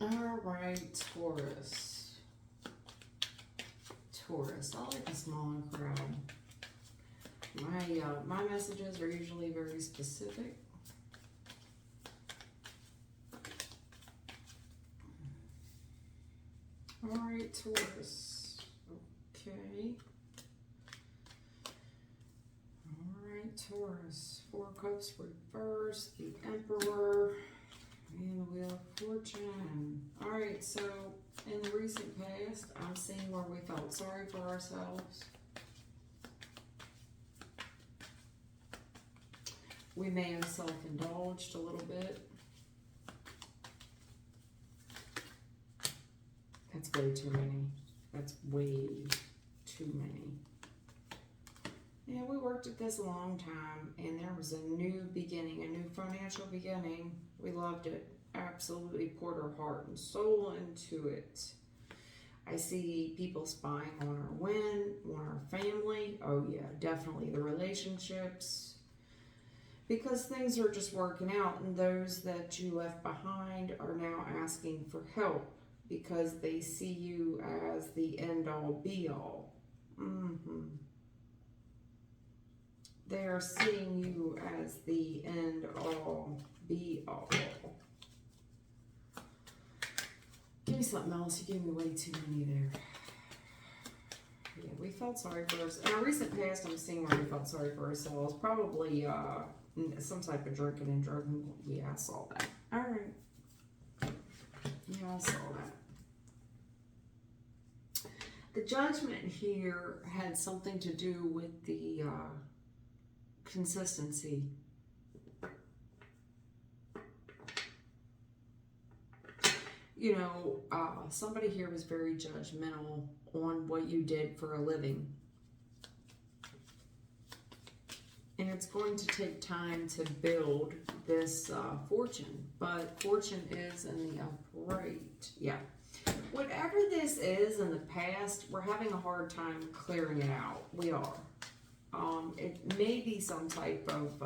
All right, Taurus. Taurus, I like a smaller crowd. My messages are usually very specific. All right, Taurus. Okay. All right, Taurus. Four of Cups reversed, the Emperor, and the Wheel of Fortune. All right, so in the recent past, I'm seeing where we felt sorry for ourselves. We may have self-indulged a little bit. That's way too many. That's way too many. Yeah, we worked at this a long time, and there was a new beginning, a new financial beginning. We loved it. Absolutely poured our heart and soul into it. I see people spying on our win, on our family. Oh yeah, definitely the relationships. Because things are just working out, and those that you left behind are now asking for help because they see you as the end-all be-all. They are seeing you as the end-all be-all. Give me something else. You gave me way too many there. Yeah, we felt sorry for ourselves. In our recent past, I'm seeing where we felt sorry for ourselves. Probably some type of drinking and drugging. Yeah, I saw that. All right. Yeah, I saw that. The Judgment here had something to do with the consistency. You know, somebody here was very judgmental on what you did for a living. And it's going to take time to build this fortune. But fortune is in the upright. Yeah. Whatever this is in the past, we're having a hard time clearing it out. We are. It may be some type of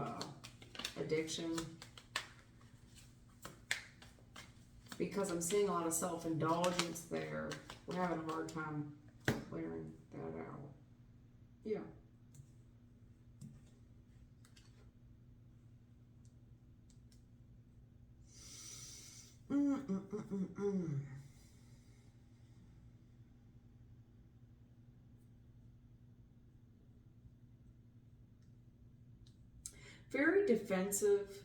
addiction. Because I'm seeing a lot of self-indulgence there. We're having a hard time clearing that out. Yeah. Very defensive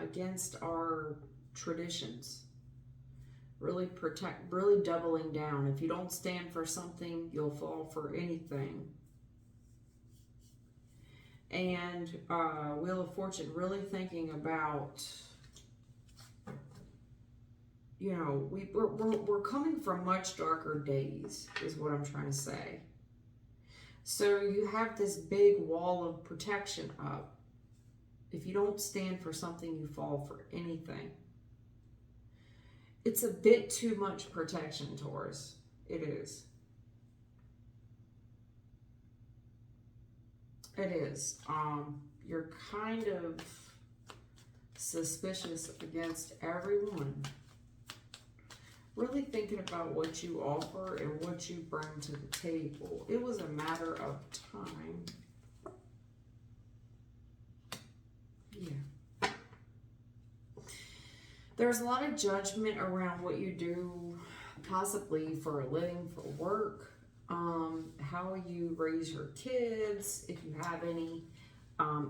against our traditions. Really doubling down. If you don't stand for something, you'll fall for anything. And Wheel of Fortune, really thinking about, you know, we're coming from much darker days, is what I'm trying to say. So you have this big wall of protection up. If you don't stand for something, you fall for anything. It's a bit too much protection, Taurus. It is. It is. You're kind of suspicious against everyone. Really thinking about what you offer and what you bring to the table. It was a matter of time. Yeah. There's a lot of judgment around what you do, possibly for a living, for work, how you raise your kids, if you have any.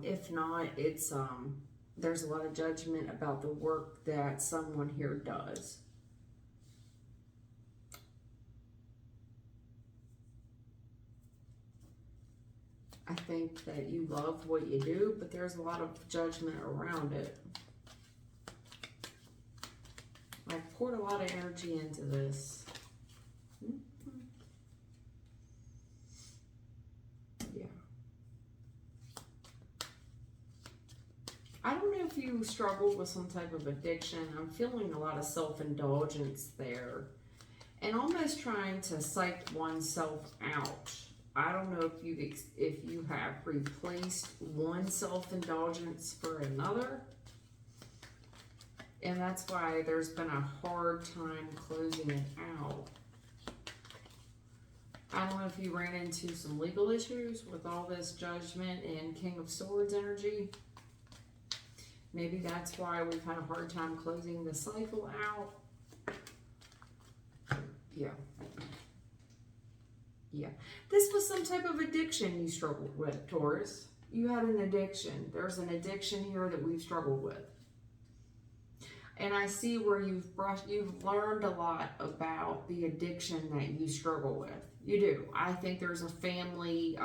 If not, it's there's a lot of judgment about the work that someone here does. I think that you love what you do, but there's a lot of judgment around it. I've poured a lot of energy into this. Yeah. I don't know if you struggled with some type of addiction. I'm feeling a lot of self-indulgence there. And almost trying to psych oneself out. I don't know if you have replaced one self-indulgence for another. And that's why there's been a hard time closing it out. I don't know if you ran into some legal issues with all this Judgment and King of Swords energy. Maybe that's why we've had a hard time closing the cycle out. Yeah. Yeah. This was some type of addiction you struggled with, Taurus. You had an addiction. There's an addiction here that we've struggled with. And I see where you've learned a lot about the addiction that you struggle with. You do. I think there's a family,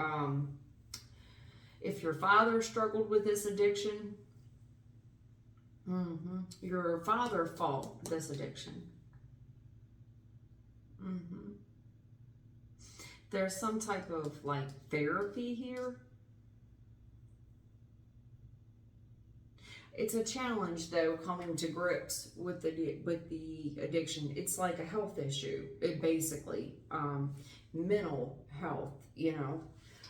if your father struggled with this addiction, your father fought this addiction. There's some type of like therapy here. It's a challenge though, coming to grips with the addiction. It's like a health issue. It basically, mental health, you know.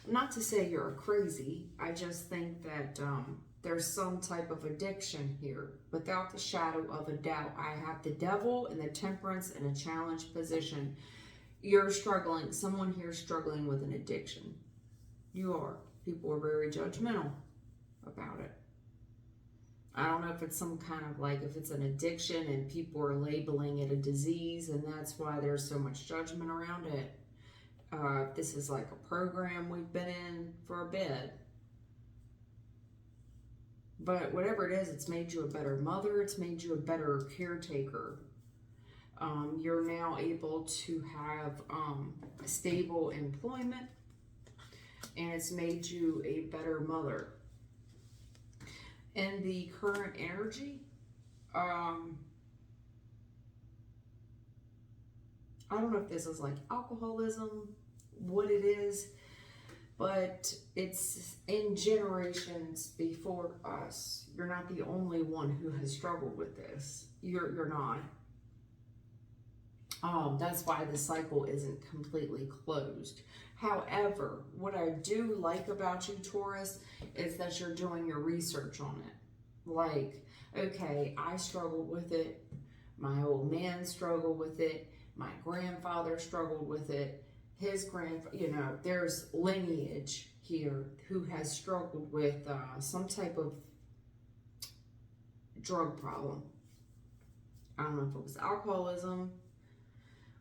Not to say you're crazy. I just think that there's some type of addiction here. Without the shadow of a doubt, I have the Devil and the Temperance in a challenge position. You're struggling. Someone here is struggling with an addiction. You are. People are very judgmental about it. I don't know if it's some kind of like, if it's an addiction and people are labeling it a disease and that's why there's so much judgment around it. This is like a program we've been in for a bit. But whatever it is, it's made you a better mother. It's made you a better caretaker. You're now able to have stable employment, and it's made you a better mother. In the current energy, I don't know if this is like alcoholism, what it is, but it's in generations before us. You're not the only one who has struggled with this. You're not. That's why the cycle isn't completely closed. However, what I do like about you, Taurus, is that you're doing your research on it. Like, okay, I struggled with it. My old man struggled with it. My grandfather struggled with it. His grandfather, you know, there's lineage here who has struggled with some type of drug problem. I don't know if it was alcoholism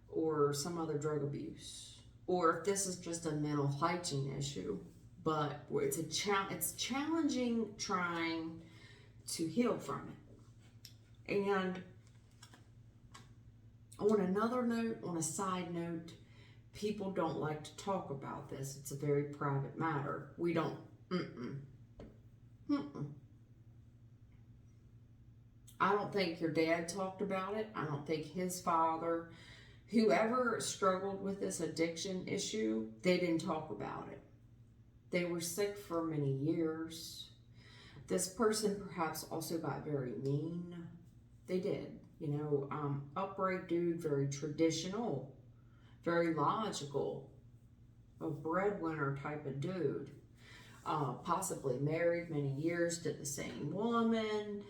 or some other drug abuse, or if this is just a mental hygiene issue, but it's challenging trying to heal from it. And on another note, on a side note, people don't like to talk about this. It's a very private matter. We don't, I don't think your dad talked about it. I don't think his father, whoever struggled with this addiction issue, they didn't talk about it. They were sick for many years. This person perhaps also got very mean. They did, you know, upright dude, very traditional, very logical, a breadwinner type of dude. Possibly married many years to the same woman.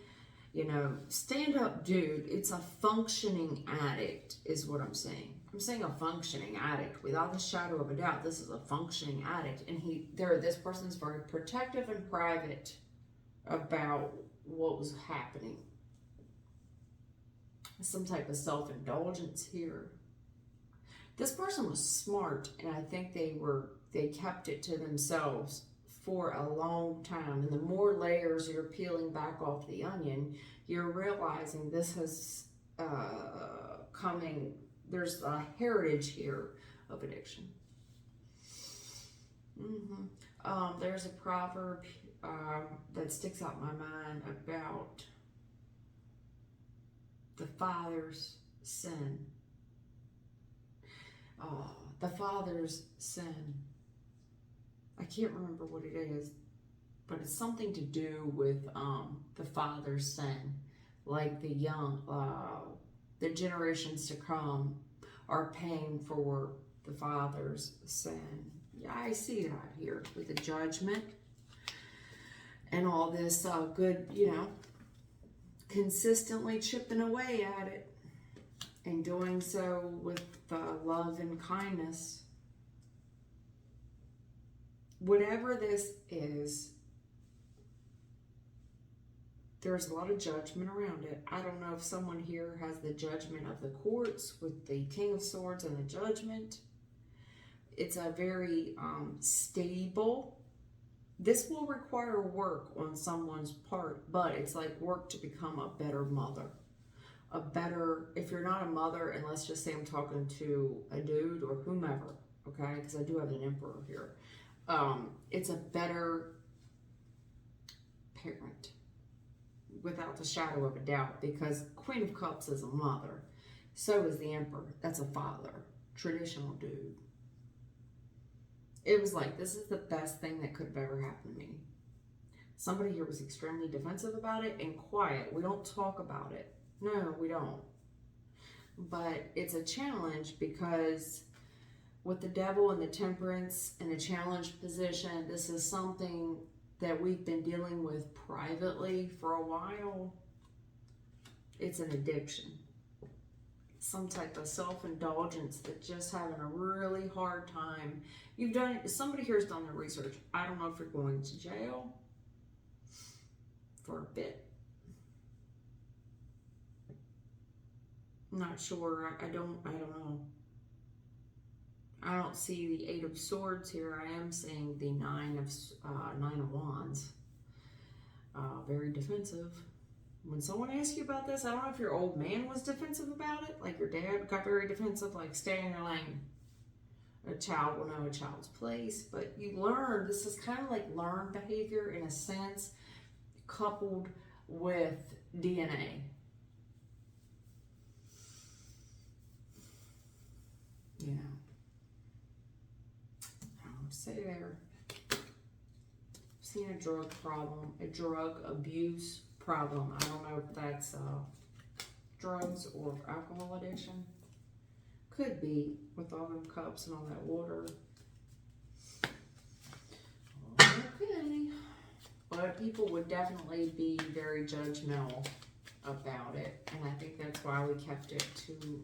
You know, stand-up dude, it's a functioning addict is what I'm saying. I'm saying a functioning addict. Without a shadow of a doubt, this is a functioning addict. And this person's very protective and private about what was happening. Some type of self-indulgence here. This person was smart, and I think they kept it to themselves for a long time. And the more layers you're peeling back off the onion, you're realizing this has there's a heritage here of addiction. There's a proverb that sticks out in my mind about the father's sin. The father's sin. I can't remember what it is, but it's something to do with the father's sin. Like the the generations to come are paying for the father's sin. Yeah, I see that here with the Judgment and all this good, you know, consistently chipping away at it, and doing so with love and kindness. Whatever this is, there's a lot of judgment around it. I don't know if someone here has the judgment of the courts with the King of Swords and the Judgment. It's a very stable. This will require work on someone's part, but it's like work to become a better mother. A better, if you're not a mother, and let's just say I'm talking to a dude or whomever, okay, because I do have an emperor here. It's a better parent, without the shadow of a doubt, because Queen of Cups is a mother. So is the Emperor. That's a father. Traditional dude. It was like, this is the best thing that could have ever happened to me. Somebody here was extremely defensive about it and quiet. We don't talk about it. No, we don't. But it's a challenge because with the Devil and the Temperance in a challenged position, this is something that we've been dealing with privately for a while. It's an addiction. Some type of self-indulgence that just having a really hard time. Somebody here's done their research. I don't know if you're going to jail for a bit. I'm not sure. I don't know. I don't see the Eight of Swords here. I am seeing the Nine of Wands. Very defensive. When someone asks you about this, I don't know if your old man was defensive about it. Like your dad got very defensive, like stay in your lane. A child will know a child's place. But you learn, this is kind of like learned behavior in a sense, coupled with DNA. Yeah. Say there. Seen a drug problem, a drug abuse problem. I don't know if that's drugs or alcohol addiction. Could be with all them cups and all that water. Okay. But people would definitely be very judgmental about it. And I think that's why we kept it to,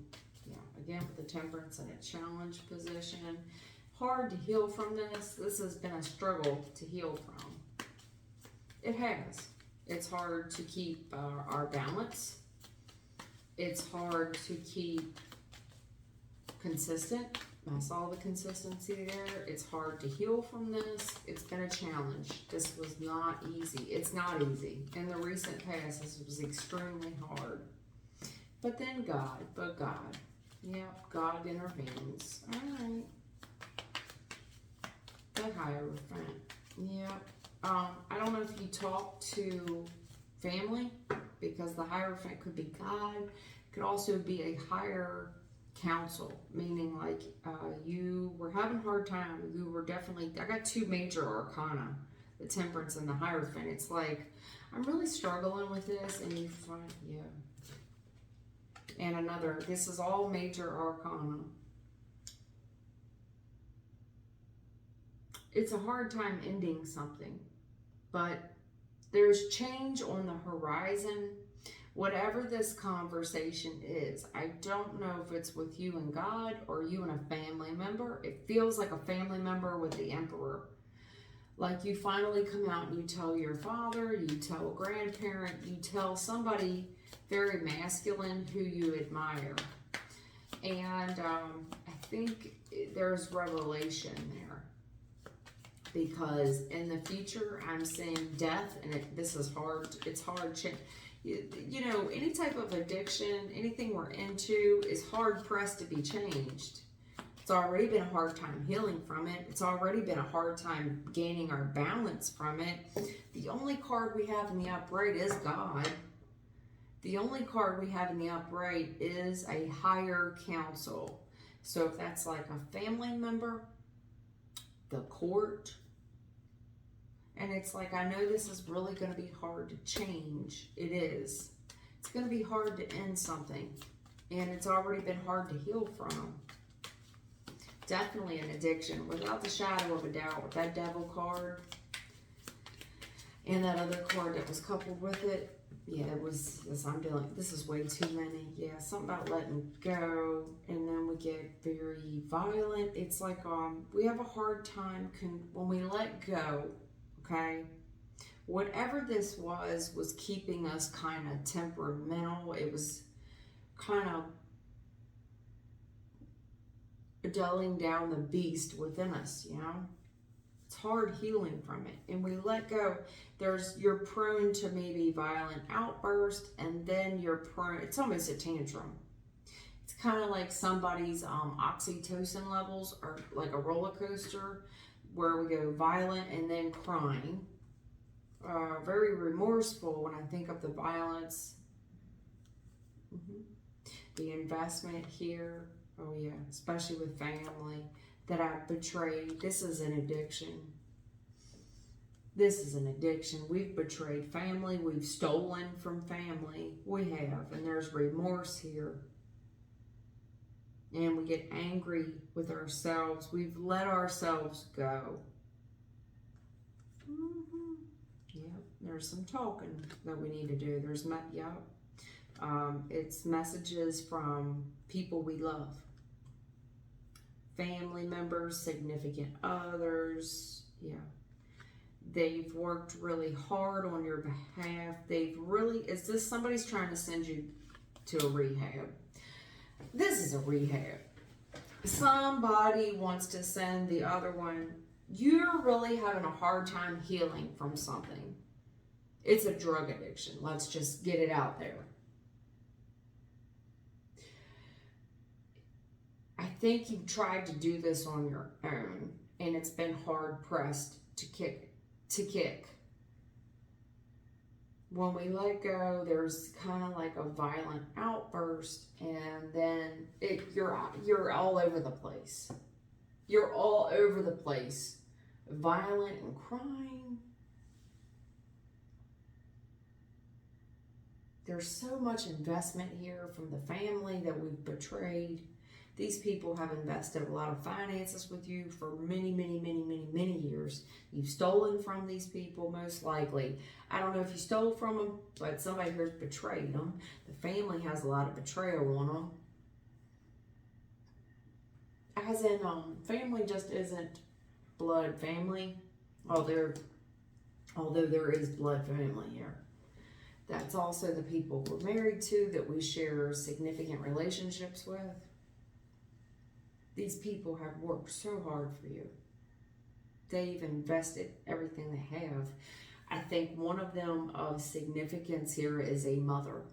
again, with the Temperance in a challenge position. Hard to heal from this. This has been a struggle to heal from. It has. It's hard to keep our balance. It's hard to keep consistent. I saw the consistency there. It's hard to heal from this. It's been a challenge. This was not easy. It's not easy. In the recent past, this was extremely hard. But then God. Yep, God intervenes. All right. The Hierophant. Yep. I don't know if you talk to family, because the Hierophant could be God. It could also be a higher council, meaning like you were having a hard time. You were definitely, I got two major arcana, the Temperance and the Hierophant. It's like, I'm really struggling with this, and you find, and another, this is all major arcana. It's a hard time ending something, but there's change on the horizon. Whatever this conversation is, I don't know if it's with you and God or you and a family member. It feels like a family member with the Emperor. Like you finally come out and you tell your father, you tell a grandparent, you tell somebody very masculine who you admire. And I think there's revelation there. Because in the future, I'm seeing death, and this is hard. It's hard. You know, any type of addiction, anything we're into is hard pressed to be changed. It's already been a hard time healing from it. It's already been a hard time gaining our balance from it. The only card we have in the upright is God. The only card we have in the upright is a higher council. So if that's like a family member, the court, and it's like, I know this is really going to be hard to change. It is. It's going to be hard to end something, and it's already been hard to heal from. Definitely an addiction, without the shadow of a doubt, with that Devil card and that other card that was coupled with it. Yeah, it was, this, I'm dealing, this is way too many. Yeah, something about letting go, and then we get very violent. It's like, we have a hard time, when we let go, okay? Whatever this was keeping us kind of temperamental. It was kind of dulling down the beast within us, you know? It's hard healing from it. And we let go. You're prone to maybe violent outburst, and then you're prone, it's almost a tantrum. It's kind of like somebody's oxytocin levels are like a roller coaster where we go violent and then crying. Very remorseful when I think of the violence. The investment here. Oh yeah, especially with family that I've betrayed. This is an addiction. This is an addiction. We've betrayed family. We've stolen from family. We have. And there's remorse here. And we get angry with ourselves. We've let ourselves go. Yep. There's some talking that we need to do. It's messages from people we love. Family members, significant others. Yeah. They've worked really hard on your behalf. Is this somebody's trying to send you to a rehab? This is a rehab. Somebody wants to send the other one. You're really having a hard time healing from something. It's a drug addiction. Let's just get it out there. I think you've tried to do this on your own, and it's been hard pressed to kick. When we let go, there's kind of like a violent outburst, and then you're all over the place. You're all over the place, violent and crying. There's so much investment here from the family that we've betrayed. These people have invested a lot of finances with you for many, many, many, many, many years. You've stolen from these people, most likely. I don't know if you stole from them, but somebody here's betrayed them. The family has a lot of betrayal on them. As in, family just isn't blood family. Although there is blood family here. That's also the people we're married to, that we share significant relationships with. These people have worked so hard for you. They've invested everything they have. I think one of them of significance here is a mother.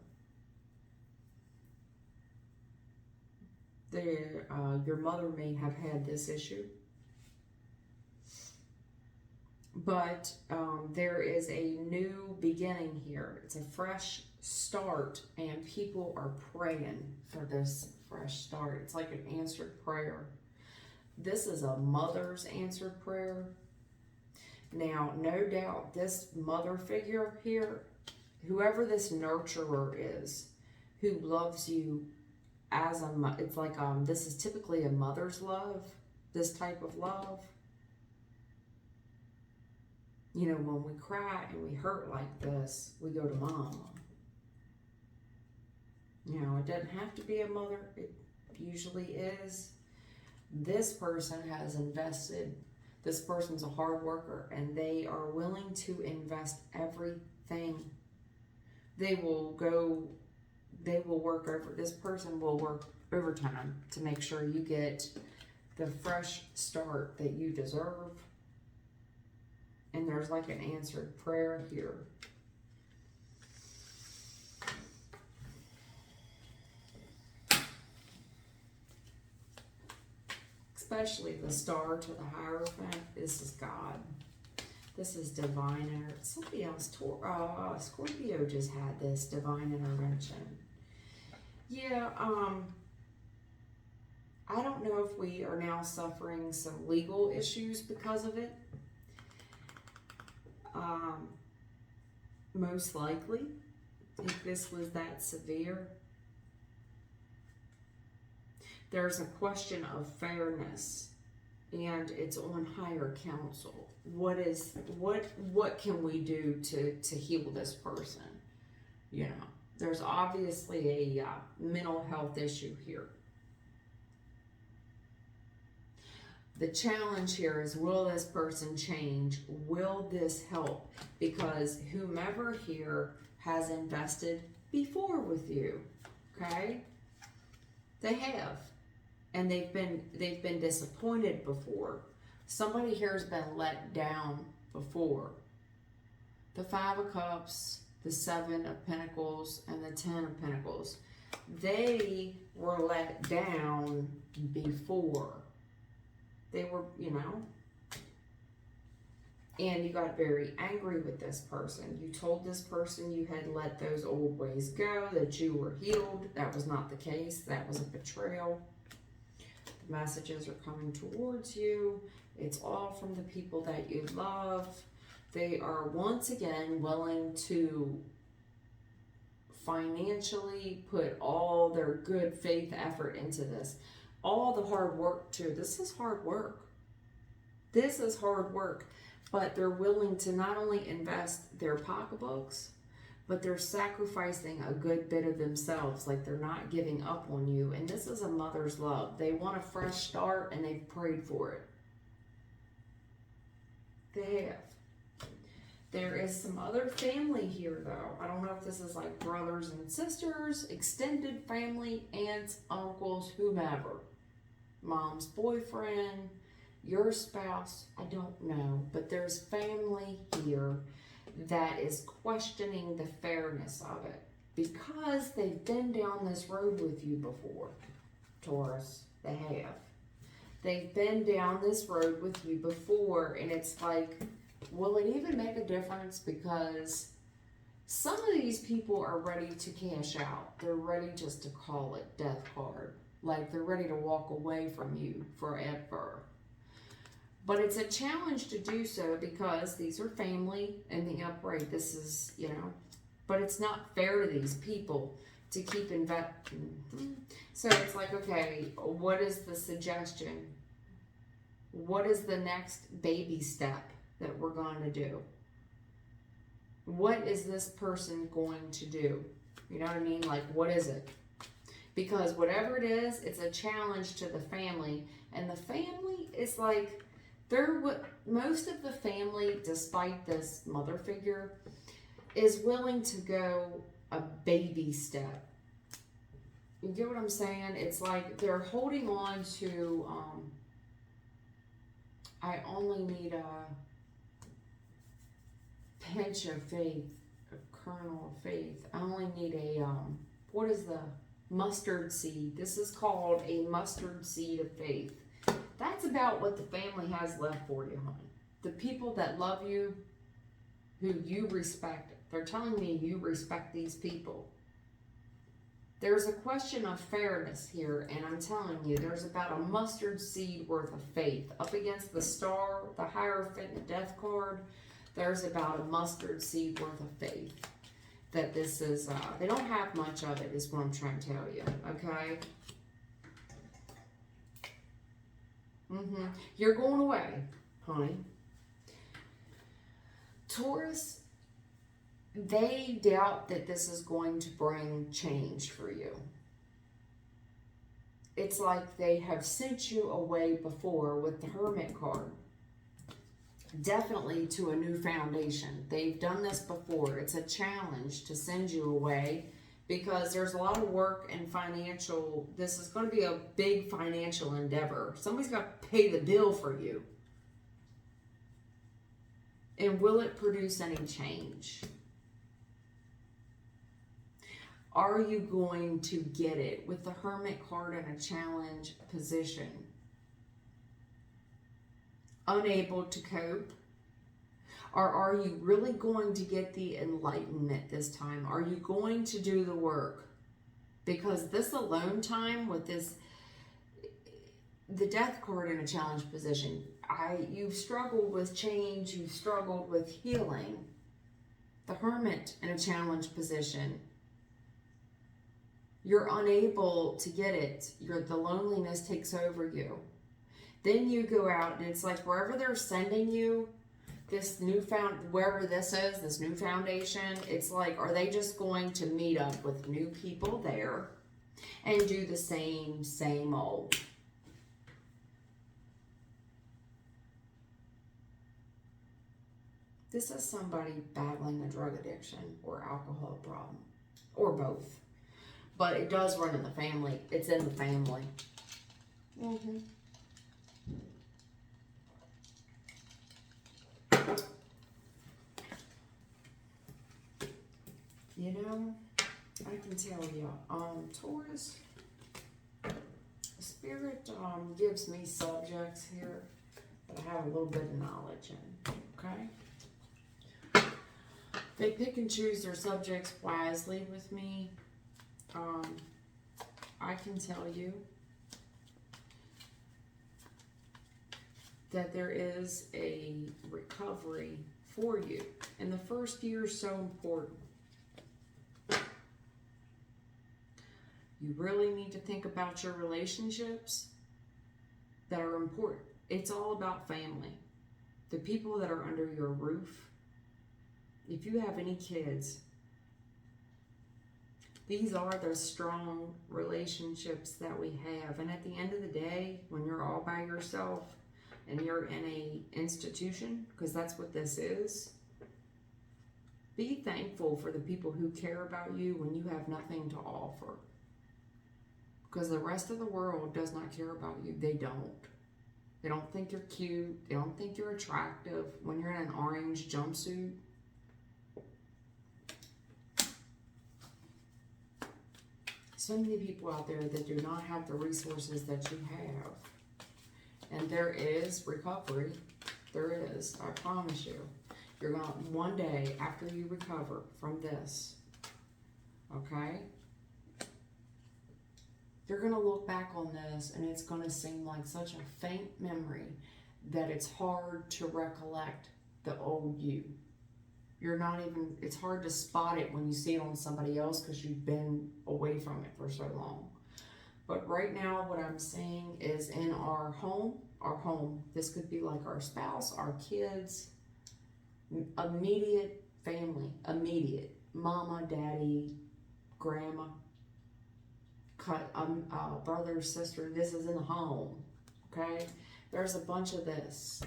Your mother may have had this issue. But there is a new beginning here. It's a fresh start, and people are praying for this fresh start. It's like an answered prayer. This is a mother's answered prayer. Now, no doubt, this mother figure here, whoever this nurturer is, who loves you as it's like, this is typically a mother's love, this type of love. You know, when we cry and we hurt like this, we go to mom. You know, it doesn't have to be a mother. It usually is. This person has invested. This person's a hard worker, and they are willing to invest everything. This person will work overtime to make sure you get the fresh start that you deserve. And there's like an answered prayer here. Especially the star to the Hierophant. This is God. This is divine intervention. Somebody else, Scorpio just had this divine intervention. Yeah, I don't know if we are now suffering some legal issues because of it. Most likely, if this was that severe. There's a question of fairness, and it's on higher counsel. What can we do to heal this person? You know, there's obviously a mental health issue here. The challenge here is, will this person change? Will this help? Because whomever here has invested before with you, okay? They have. And they've been disappointed before. Somebody here has been let down before. The 5 of Cups, the 7 of Pentacles, and the 10 of Pentacles. They were let down before. They were, you know, and you got very angry with this person. You told this person you had let those old ways go, that you were healed. That was not the case. That was a betrayal. The messages are coming towards you. It's all from the people that you love. They are once again willing to financially put all their good faith effort into this. All the hard work too. This is hard work. This is hard work. But they're willing to not only invest their pocketbooks, but they're sacrificing a good bit of themselves. Like, they're not giving up on you. And this is a mother's love. They want a fresh start, and they've prayed for it. They have. There is some other family here, though. I don't know if this is like brothers and sisters, extended family, aunts, uncles, whomever. Mom's boyfriend, your spouse, I don't know. But there's family here that is questioning the fairness of it. Because they've been down this road with you before, Taurus. They have. They've been down this road with you before, and it's like, will it even make a difference? Because some of these people are ready to cash out. They're ready just to call it death card. Like, they're ready to walk away from you forever. But it's a challenge to do so because these are family and the upright. This is, you know, but it's not fair to these people to keep investing. So it's like, okay, what is the suggestion? What is the next baby step that we're going to do? What is this person going to do? You know what I mean? Like, what is it? Because whatever it is, it's a challenge to the family. And the family is like, most of the family, despite this mother figure, is willing to go a baby step. You get what I'm saying? It's like they're holding on to, I only need a pinch of faith, a kernel of faith. I only need a, what is the mustard seed? This is called a mustard seed of faith. That's about what the family has left for you, honey. The people that love you, who you respect, they're telling me you respect these people. There's a question of fairness here, and I'm telling you, there's about a mustard seed worth of faith. Up against the star, the Hierophant, the death card, there's about a mustard seed worth of faith. That this is, they don't have much of it, is what I'm trying to tell you, okay? You're going away, honey. Taurus, they doubt that this is going to bring change for you. It's like they have sent you away before with the Hermit card. Definitely to a new foundation. They've done this before. It's a challenge to send you away because there's a lot of work and financial. This is going to be a big financial endeavor. Somebody's got to pay the bill for you. And will it produce any change? Are you going to get it with the Hermit card in a challenge position? Unable to cope? Or are you really going to get the enlightenment this time? Are you going to do the work? Because this alone time with this, the death card in a challenge position, you've struggled with change, you've struggled with healing. The Hermit in a challenge position, you're unable to get it. The loneliness takes over you. Then you go out and it's like wherever they're sending you, this wherever this is, this new foundation, it's like, are they just going to meet up with new people there and do the same old? This is somebody battling a drug addiction or alcohol problem, or both. But it does run in the family. It's in the family. Mm-hmm. You know, I can tell you, Taurus, Spirit gives me subjects here that I have a little bit of knowledge in, okay? They pick and choose their subjects wisely with me. I can tell you that there is a recovery for you. And the first year is so important. You really need to think about your relationships that are important. It's all about family. The people that are under your roof. If you have any kids, these are the strong relationships that we have. And at the end of the day, when you're all by yourself and you're in a institution, because that's what this is, be thankful for the people who care about you when you have nothing to offer. Because the rest of the world does not care about you. They don't. They don't think you're cute. They don't think you're attractive. When you're in an orange jumpsuit, so many people out there that do not have the resources that you have. And there is recovery. There is. I promise you. You're going to, one day after you recover from this, okay, you're going to look back on this and it's going to seem like such a faint memory that it's hard to recollect the old you. You're not even, it's hard to spot it when you see it on somebody else because you've been away from it for so long. But right now what I'm seeing is in our home, this could be like our spouse, our kids, immediate family, immediate, mama, daddy, grandma, brother, sister, this is in the home, okay? There's a bunch of this.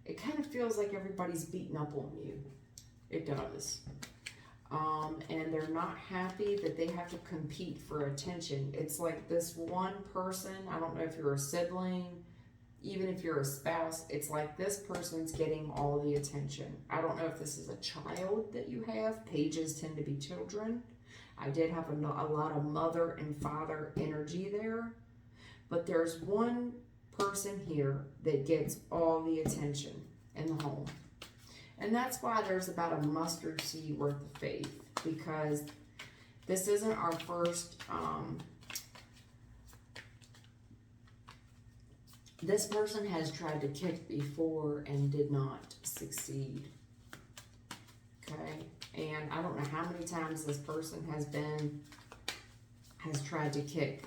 It kind of feels like everybody's beating up on you. It does. And they're not happy that they have to compete for attention. It's like this one person, I don't know if you're a sibling, even if you're a spouse, it's like this person's getting all the attention. I don't know if this is a child that you have. Pages tend to be children. I did have a lot of mother and father energy there. But there's one person here that gets all the attention in the home. And that's why there's about a mustard seed worth of faith. Because this isn't our first... this person has tried to kick before and did not succeed. Okay? And I don't know how many times this person has tried to kick,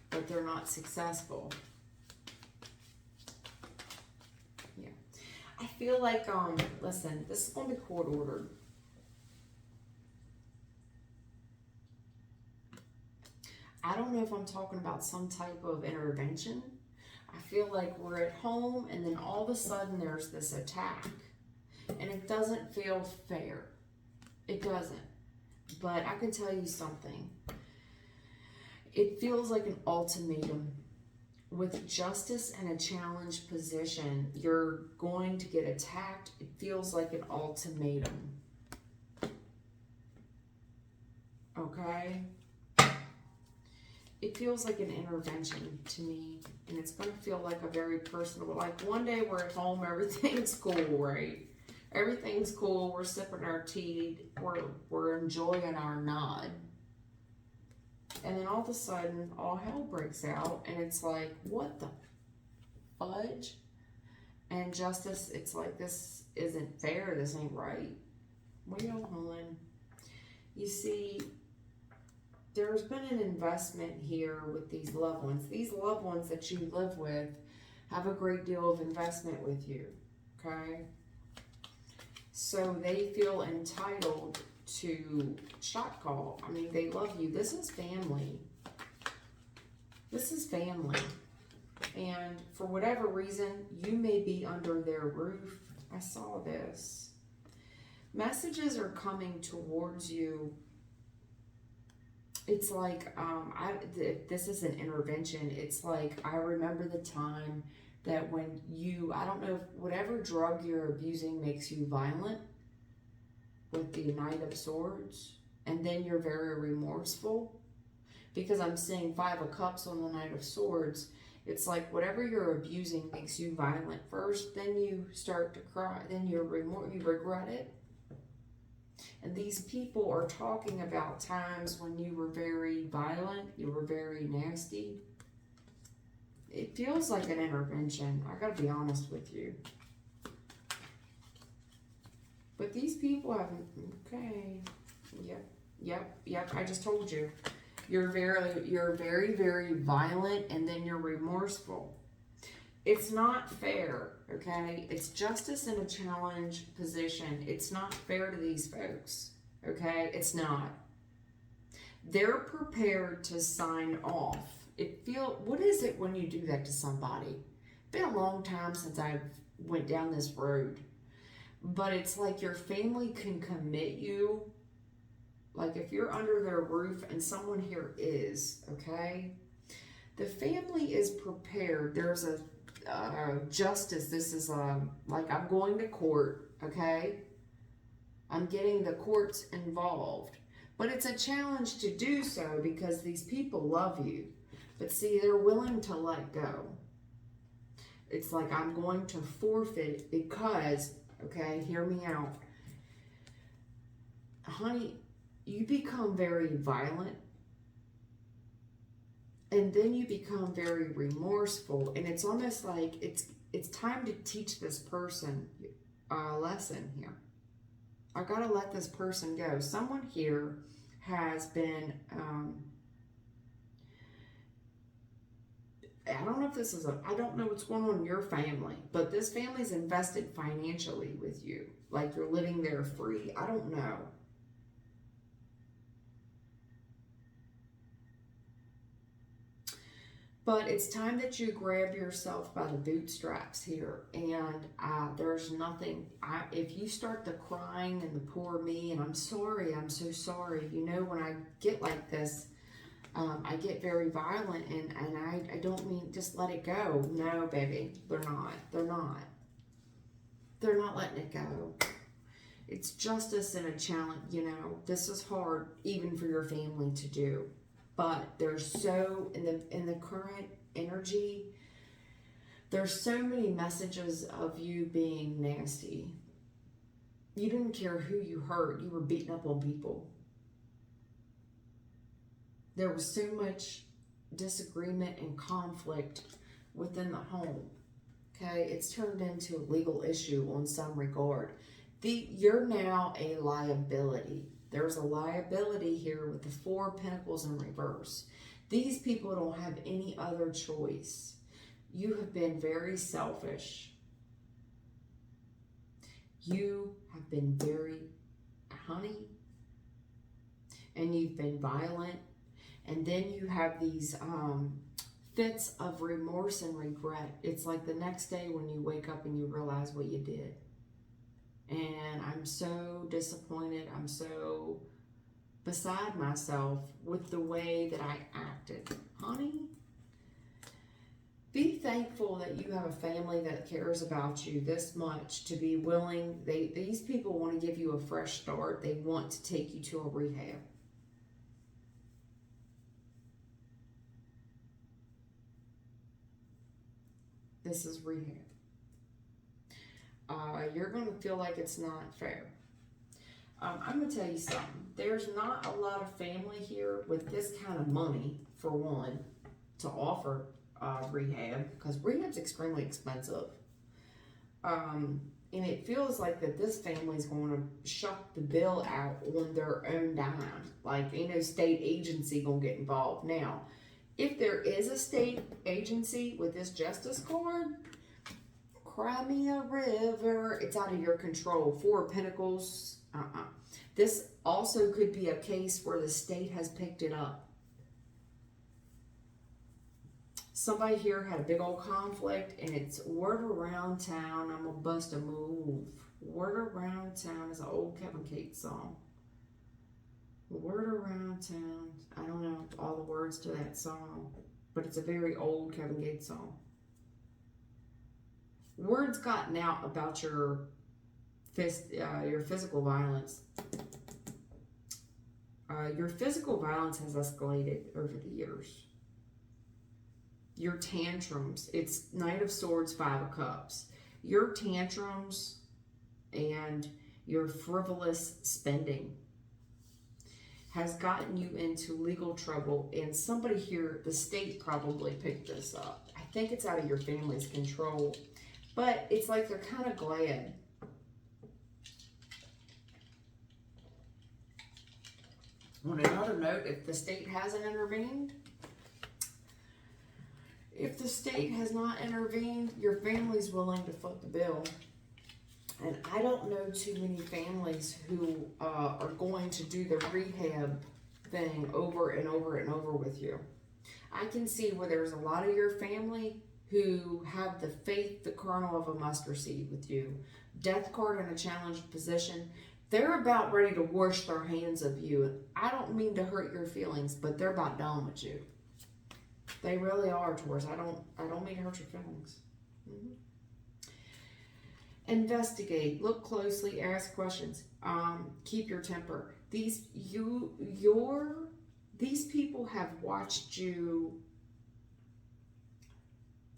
but they're not successful. Yeah. I feel like, listen, this is going to be court ordered. I don't know if I'm talking about some type of intervention. I feel like we're at home and then all of a sudden there's this attack. And it doesn't feel fair. It doesn't. But I can tell you something. It feels like an ultimatum. With justice and a challenged position, you're going to get attacked. It feels like an ultimatum. Okay? It feels like an intervention to me. And it's going to feel like a very personal, like one day we're at home, everything's cool, right? Everything's cool, we're sipping our tea, we're enjoying our nod. And then all of a sudden, all hell breaks out, and it's like, what the fudge? And justice, it's like, this isn't fair, this ain't right. Well, hon, you see, there's been an investment here with these loved ones. These loved ones that you live with have a great deal of investment with you, okay? So they feel entitled to shot call. I mean, they love you. This is family. This is family. And for whatever reason, you may be under their roof. I saw this. Messages are coming towards you. It's like, this is an intervention. It's like, I remember the time that when you, I don't know, if whatever drug you're abusing makes you violent with the Knight of Swords, and then you're very remorseful, because I'm seeing 5 of Cups on the Knight of Swords. It's like whatever you're abusing makes you violent first, then you start to cry, then you regret it. And these people are talking about times when you were very violent, you were very nasty. It feels like an intervention. I gotta be honest with you. But these people haven't, okay. Yep, I just told you. You're very, very violent, and then you're remorseful. It's not fair, okay? It's justice in a challenge position. It's not fair to these folks, okay? It's not. They're prepared to sign off. What is it when you do that to somebody? It's been a long time since I went down this road. But it's like your family can commit you. Like if you're under their roof, and someone here is, okay? The family is prepared. There's a justice. This is like I'm going to court, okay? I'm getting the courts involved. But it's a challenge to do so because these people love you. But see, they're willing to let go. It's like I'm going to forfeit because, okay, hear me out. Honey, you become very violent, and then you become very remorseful, and it's almost like it's time to teach this person a lesson here. I gotta let this person go. Someone here has been, I don't know if this is I don't know what's going on in your family, but this family's invested financially with you. Like you're living there free. I don't know. But it's time that you grab yourself by the bootstraps here. And there's nothing, if you start the crying and the poor me, and I'm sorry, I'm so sorry. You know, when I get like this, I get very violent, and I don't mean just let it go. No, baby, they're not. They're not. They're not letting it go. It's justice and a challenge, you know. This is hard even for your family to do. But there's so, in the current energy, there's so many messages of you being nasty. You didn't care who you hurt. You were beating up on people. There was so much disagreement and conflict within the home. Okay, it's turned into a legal issue on some regard. You're now a liability. There's a liability here with the 4 of Pentacles in reverse. These people don't have any other choice. You have been very selfish. You have been very honey, and you've been violent. And then you have these fits of remorse and regret. It's like the next day when you wake up and you realize what you did. And I'm so disappointed. I'm so beside myself with the way that I acted. Honey, be thankful that you have a family that cares about you this much to be willing. These people want to give you a fresh start. They want to take you to a rehab. This is rehab. You're going to feel like it's not fair. I'm going to tell you something. There's not a lot of family here with this kind of money, for one, to offer rehab, because rehab's extremely expensive. And it feels like that this family's going to shuck the bill out on their own dime. Like, ain't no state agency going to get involved. Now, If there is a state agency with this justice card, cry me a river. It's out of your control. Four of Pentacles. This also could be a case where the state has picked it up. Somebody here had a big old conflict, and it's word around town. I'm gonna bust a move. Word around town is an old Kevin Cates song. Word around town. I don't know all the words to that song, but it's a very old Kevin Cates song. Word's gotten out about your physical violence. Your physical violence has escalated over the years. Your tantrums, it's Knight of Swords, Five of Cups. Your tantrums and your frivolous spending has gotten you into legal trouble, and somebody here, the state probably picked this up. I think it's out of your family's control, but it's like they're kind of glad. On another note, if the state hasn't intervened, if the state has not intervened, your family's willing to foot the bill. And I don't know too many families who are going to do the rehab thing over and over and over with you. I can see where there's a lot of your family who have the faith, the kernel of a mustard seed with you. Death card in a challenged position. They're about ready to wash their hands of you. I don't mean to hurt your feelings, but they're about done with you. They really are, Taurus. I don't mean to hurt your feelings. Investigate, look closely, ask questions. Keep your temper. These people have watched you.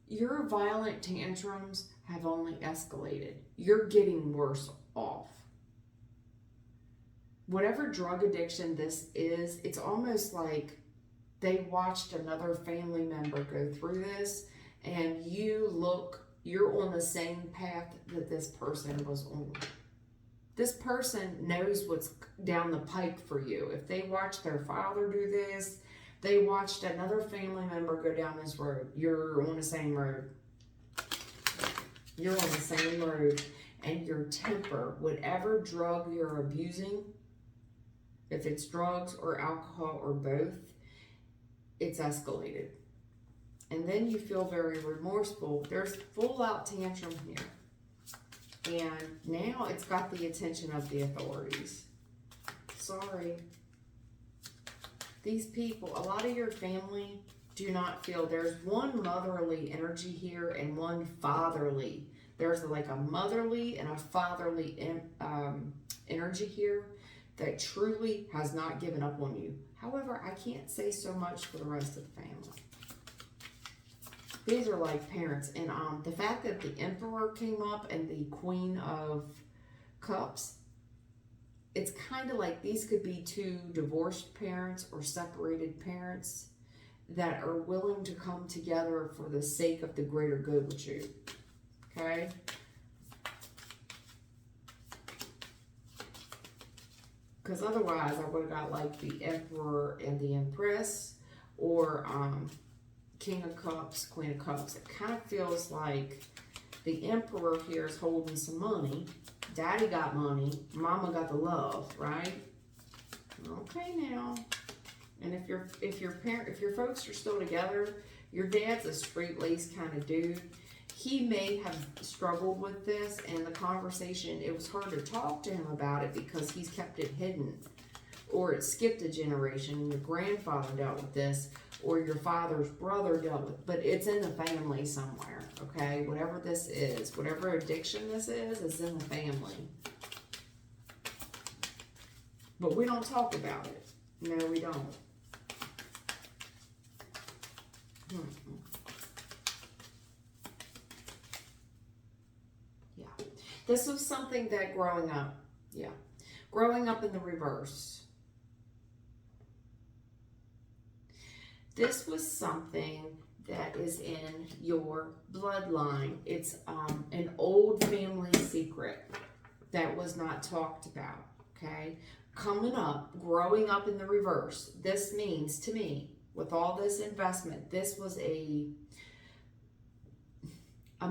Your violent tantrums have only escalated. You're getting worse off. Whatever drug addiction this is, it's almost like they watched another family member go through this, and you're on the same path that this person was on. This person knows what's down the pike for you. If they watched their father do this, they watched another family member go down this road. You're on the same road. You're on the same road. And your temper, whatever drug you're abusing, if it's drugs or alcohol or both, it's escalated. And then you feel very remorseful. There's full out tantrum here. And now it's got the attention of the authorities. Sorry. These people, a lot of your family do not feel, there's one motherly energy here and one fatherly. There's like a motherly and a fatherly energy here that truly has not given up on you. However, I can't say so much for the rest of the family. These are like parents. And the fact that the Emperor came up and the Queen of Cups, it's kind of like these could be two divorced parents or separated parents that are willing to come together for the sake of the greater good with you. Okay? Because otherwise I would have got like the Emperor and the Empress, or King of Cups, Queen of Cups. It kind of feels like the Emperor here is holding some money. Daddy got money. Mama got the love, right? Okay now. And if your folks are still together, your dad's a straight-laced kind of dude. He may have struggled with this, and the conversation, it was hard to talk to him about it because he's kept it hidden. Or it skipped a generation. Your grandfather dealt with this, or your father's brother dealt with, but it's in the family somewhere, okay? Whatever this is, whatever addiction this is in the family. But we don't talk about it. No, we don't. Yeah. This was something that growing up in the reverse. This was something that is in your bloodline. It's an old family secret that was not talked about, okay? Coming up, growing up in the reverse. This means, to me, with all this investment, this was a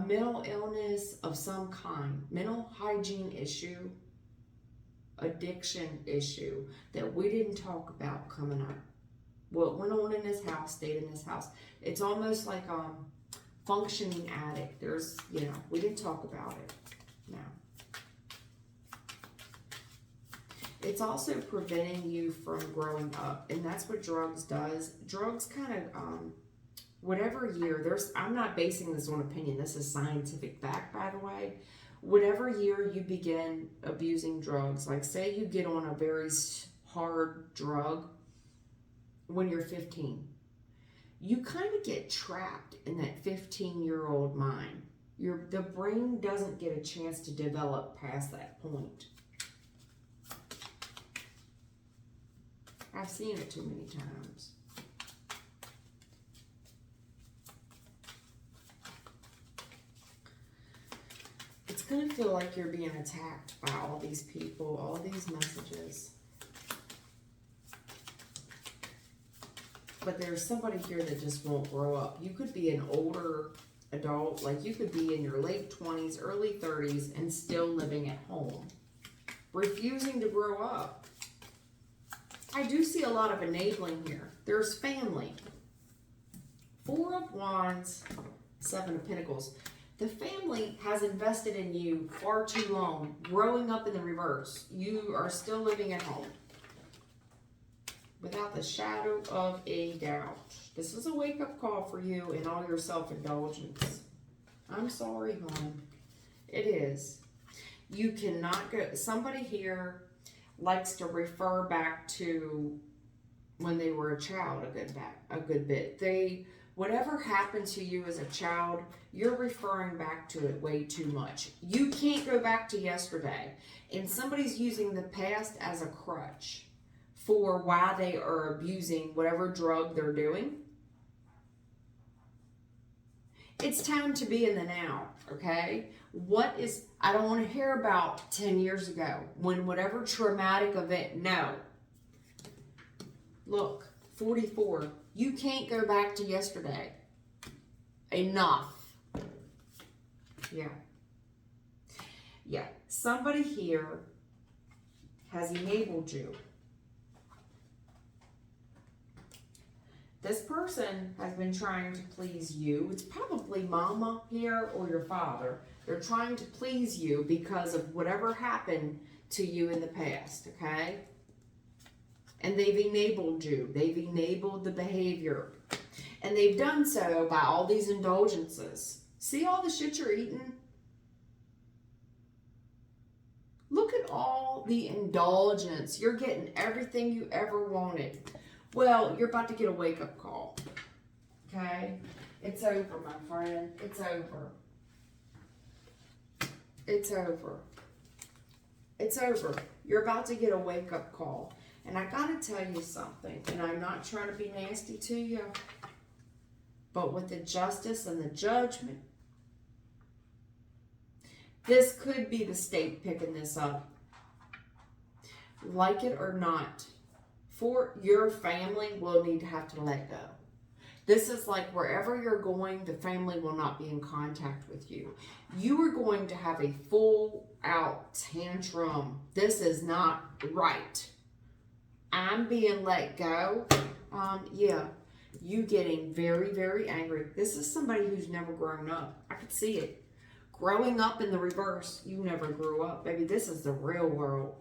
mental illness of some kind, mental hygiene issue, addiction issue that we didn't talk about coming up. What went on in this house stayed in this house. It's almost like functioning addict. There's, we didn't talk about it. No. It's also preventing you from growing up, and that's what drugs does. Drugs kind of, whatever year, I'm not basing this on opinion, this is scientific fact, by the way. Whatever year you begin abusing drugs, like say you get on a very hard drug when you're 15, you kind of get trapped in that 15-year-old mind. The brain doesn't get a chance to develop past that point. I've seen it too many times. It's going to feel like you're being attacked by all these people, all these messages. But there's somebody here that just won't grow up. You could be an older adult, like you could be in your late 20s, early 30s, and still living at home, refusing to grow up. I do see a lot of enabling here. There's family. 4 of Wands, 7 of Pentacles. The family has invested in you far too long, growing up in the reverse. You are still living at home without the shadow of a doubt. This is a wake-up call for you in all your self-indulgence. I'm sorry, hon. It is. You cannot go. Somebody here likes to refer back to when they were a child a good bit. Whatever happened to you as a child, you're referring back to it way too much. You can't go back to yesterday. And somebody's using the past as a crutch for why they are abusing whatever drug they're doing. It's time to be in the now, okay? I don't want to hear about 10 years ago when whatever traumatic event, no. Look, 44, you can't go back to yesterday. Enough. Yeah. Somebody here has enabled you. This person has been trying to please you. It's probably mama here or your father. They're trying to please you because of whatever happened to you in the past, okay? And they've enabled you. They've enabled the behavior. And they've done so by all these indulgences. See all the shit you're eating? Look at all the indulgence. You're getting everything you ever wanted. Well, you're about to get a wake-up call, okay? It's over, my friend. It's over. It's over. It's over. You're about to get a wake-up call. And I got to tell you something, and I'm not trying to be nasty to you, but with the justice and the judgment, this could be the state picking this up. Like it or not, for your family will need to have to let go. This is like wherever you're going, the family will not be in contact with you. You are going to have a full out tantrum. This is not right. I'm being let go. Yeah, you getting very, very angry. This is somebody who's never grown up. I could see it. Growing up in the reverse, you never grew up. Baby, this is the real world.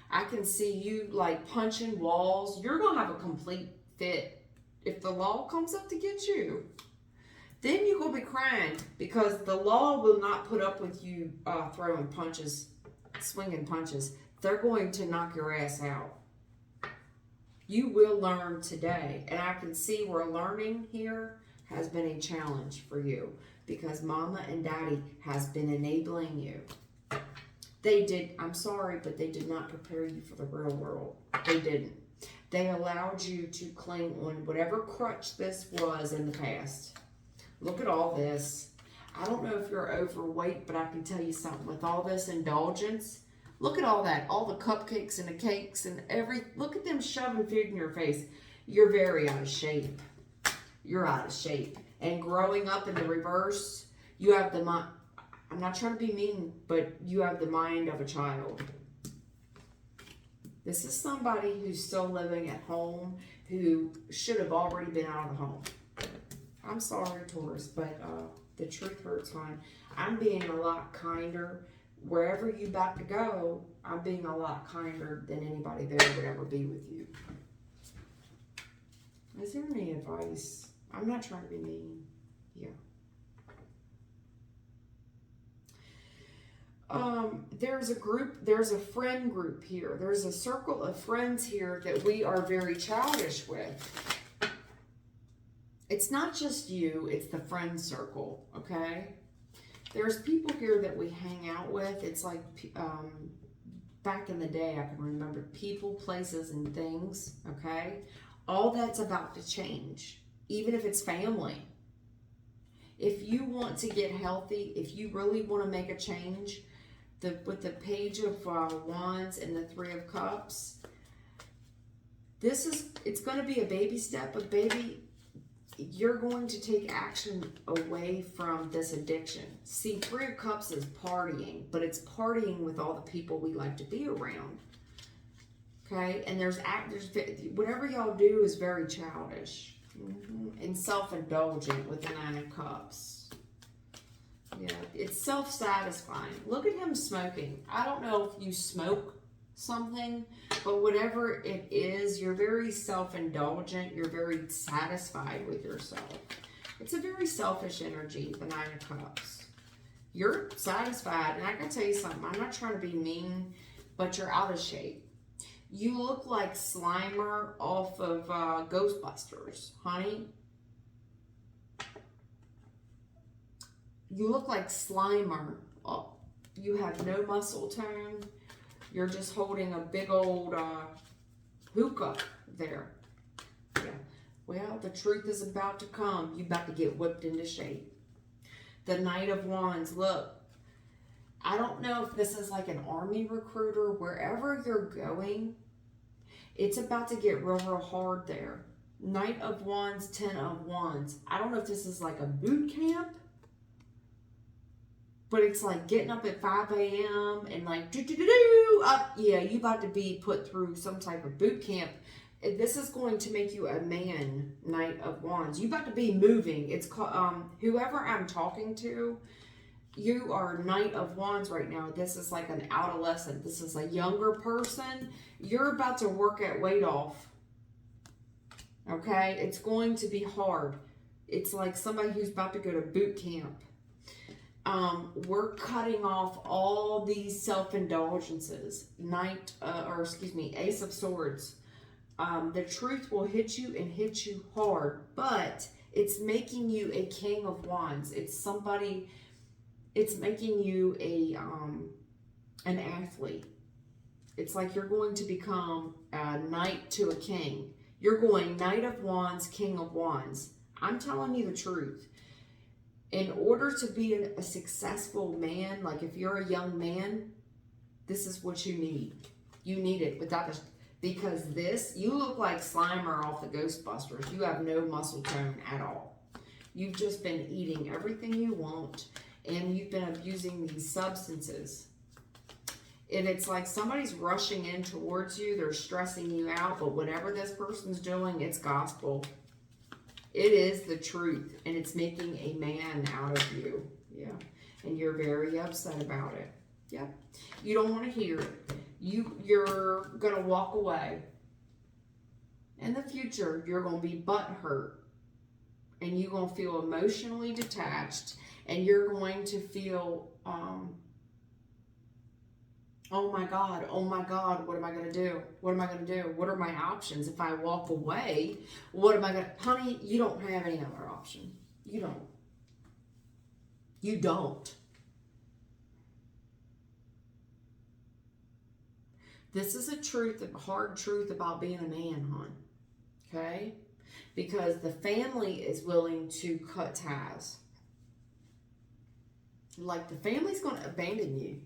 I can see you like punching walls. You're going to have a complete fit. If the law comes up to get you, then you're going to be crying because the law will not put up with you throwing punches, swinging punches. They're going to knock your ass out. You will learn today. And I can see where learning here has been a challenge for you because mama and daddy has been enabling you. They did, I'm sorry, but they did not prepare you for the real world. They didn't. They allowed you to cling on whatever crutch this was in the past. Look at all this. I don't know if you're overweight, but I can tell you something. With all this indulgence, look at all that. All the cupcakes and the cakes and look at them shoving food in your face. You're very out of shape. You're out of shape. And growing up in the reverse, you have the mind. I'm not trying to be mean, but you have the mind of a child. This is somebody who's still living at home, who should have already been out of the home. I'm sorry, Taurus, but the truth hurts, hon. I'm being a lot kinder. Wherever you about to go, I'm being a lot kinder than anybody there would ever be with you. Is there any advice? I'm not trying to be mean. Yeah. There's a friend group here. There's a circle of friends here that we are very childish with. It's not just you, it's the friend circle, okay? There's people here that we hang out with. It's like, back in the day, I can remember people, places, and things, okay? All that's about to change, even if it's family. If you want to get healthy, if you really want to make a change, with the Page of Wands and the Three of Cups, it's going to be a baby step, but baby, you're going to take action away from this addiction. See, Three of Cups is partying, but it's partying with all the people we like to be around. Okay, and there's whatever y'all do is very childish and self-indulgent with the Nine of Cups. Yeah, it's self-satisfying. Look at him smoking. I don't know if you smoke something, but whatever it is, you're very self-indulgent. You're very satisfied with yourself. It's a very selfish energy, the Nine of Cups. You're satisfied, and I can tell you something. I'm not trying to be mean, but you're out of shape. You look like Slimer off of Ghostbusters, honey. You look like Slimer. Oh, you have no muscle tone. You're just holding a big old hookah there. Yeah. Well, the truth is about to come. You're about to get whipped into shape. The Knight of Wands. Look, I don't know if this is like an army recruiter. Wherever you're going, it's about to get real, real hard there. Knight of Wands, Ten of Wands. I don't know if this is like a boot camp, but it's like getting up at 5 a.m. and like, yeah, you about to be put through some type of boot camp. This is going to make you a man, Knight of Wands. You about to be moving. It's called, whoever I'm talking to, you are Knight of Wands right now. This is like an adolescent. This is a younger person. You're about to work at weight off. Okay? It's going to be hard. It's like somebody who's about to go to boot camp. We're cutting off all these self-indulgences. Ace of Swords. The truth will hit you and hit you hard, but it's making you a King of Wands. It's making you an athlete. It's like you're going to become a knight to a king. You're going Knight of Wands, King of Wands. I'm telling you the truth. In order to be a successful man, like if you're a young man, this is what you need. You need it because you look like Slimer off the Ghostbusters. You have no muscle tone at all. You've just been eating everything you want, and you've been abusing these substances. And it's like somebody's rushing in towards you. They're stressing you out, but whatever this person's doing, it's gospel. It is the truth, and it's making a man out of you. Yeah. And you're very upset about it. Yep. You don't want to hear it. You're going to walk away. In the future, you're going to be butthurt. And you're going to feel emotionally detached. And you're going to feel, oh my God, what am I going to do? What am I going to do? What are my options? If I walk away, what am I going to... Honey, you don't have any other option. You don't. You don't. This is a hard truth about being a man, hon. Okay? Because the family is willing to cut ties. Like, the family's going to abandon you.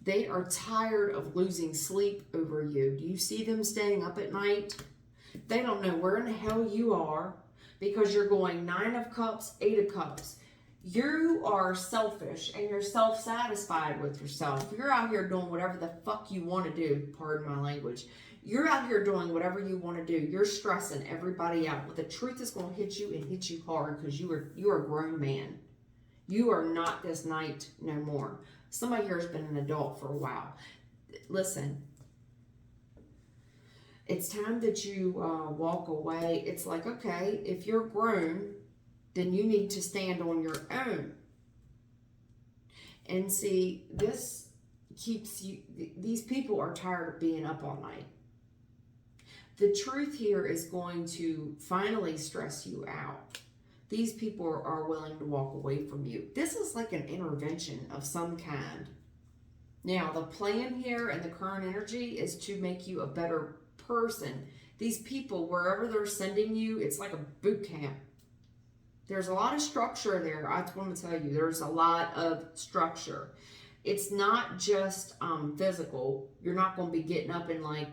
They are tired of losing sleep over you. Do you see them staying up at night? They don't know where in the hell you are because you're going 9 of cups, 8 of cups. You are selfish and you're self-satisfied with yourself. You're out here doing whatever the fuck you want to do. Pardon my language. You're out here doing whatever you want to do. You're stressing everybody out. But the truth is going to hit you and hit you hard because you are a grown man. You are not this knight no more. Somebody here has been an adult for a while. Listen, it's time that you walk away. It's like, okay, if you're grown, then you need to stand on your own. And see, this keeps you, these people are tired of being up all night. The truth here is going to finally stress you out. These people are willing to walk away from you. This is like an intervention of some kind. Now, the plan here and the current energy is to make you a better person. These people, wherever they're sending you, it's like a boot camp. There's a lot of structure there. I just want to tell you, there's a lot of structure. It's not just physical. You're not going to be getting up and like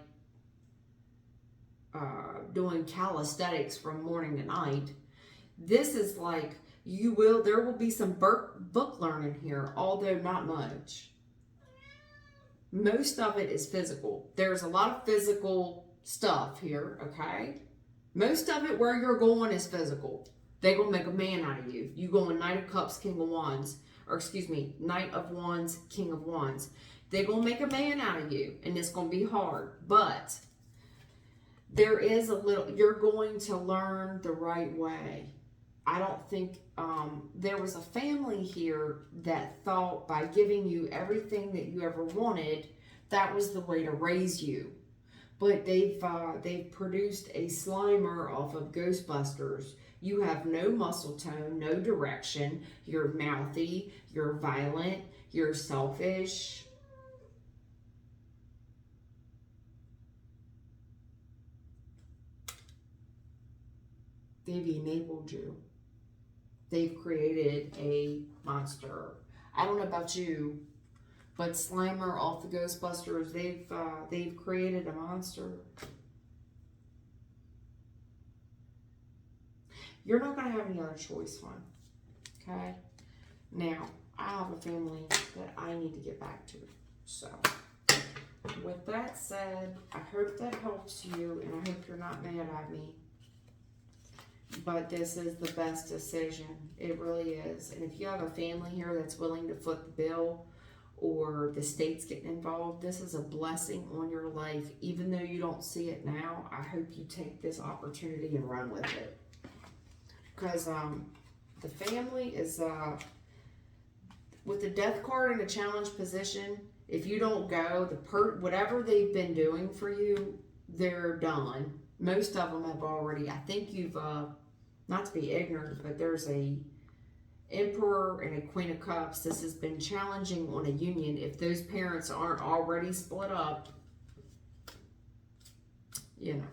doing calisthenics from morning to night. This is like, there will be some book learning here, although not much. Most of it is physical. There's a lot of physical stuff here, okay? Most of it where you're going is physical. They're going to make a man out of you. You going Knight of Cups, King of Wands. Or excuse me, Knight of Wands, King of Wands. They're going to make a man out of you. And it's going to be hard. But there is a little, you're going to learn the right way. I don't think, there was a family here that thought by giving you everything that you ever wanted, that was the way to raise you. But they've produced a Slimer off of Ghostbusters. You have no muscle tone, no direction. You're mouthy, you're violent, you're selfish. They've enabled you. They've created a monster. I don't know about you, but Slimer off the Ghostbusters, they've created a monster. You're not going to have any other choice, hon. Okay? Now, I have a family that I need to get back to. So, with that said, I hope that helps you, and I hope you're not mad at me. But this is the best decision. It really is. And if you have a family here that's willing to foot the bill, or the state's getting involved, this is a blessing on your life. Even though you don't see it now, I hope you take this opportunity and run with it. Because the family is, with the death card in a challenge position, if you don't go, whatever they've been doing for you, they're done. Most of them have already, I think you've, not to be ignorant, but there's a Emperor and a Queen of Cups. This has been challenging on a union. If those parents aren't already split up, you know.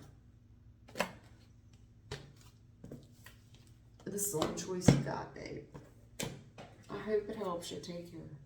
This is the only choice you got, babe. I hope it helps you. Take care.